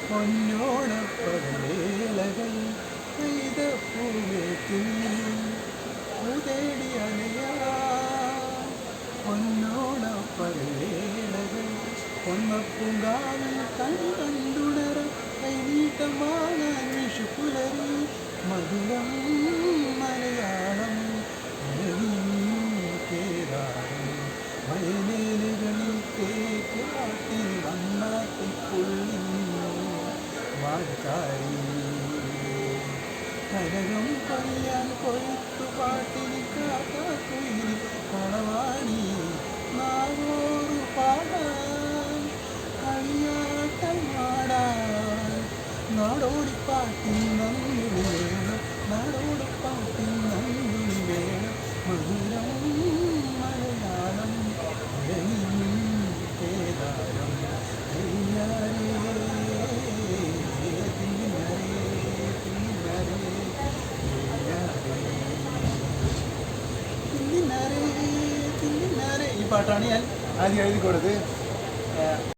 പൊന്നോണപ്പകലേലകൾ പെയ്ത പൂവേറ്റിൽ പൂതേടി അലയാ പൊന്നോണപ്പകലേലകൾ പൊന്നപ്പൂങ്കാവിൽ കണ്ടുണര കൈനീട്ടമാകാൻ വിഷുപുലരി മധുരം മലയാളം കേരാളം വയലേലുകളിൽ തേക്കാട്ടി വണ്ണാട്ടി പുള്ളിന്നു വാഴ്ത്താരി കനകം കൊയ്യാൻ കൊയ്ത്തുപാട്ടിന് കാക്കാക്കുയിൽ കളവാണി നാവോറു പാടാൻ കളിയാട്ടമാടാൻ നാടോടിപ്പാട്ടിൽ നന്ദി വേണം നാടോടിപ്പാട്ടിൽ നന്ദി വേണം മധുരം മലയാളം കേദാരം ഈ പാട്ടാണ് ഞാൻ ആദ്യം എഴുതി കൊടുത്തത്.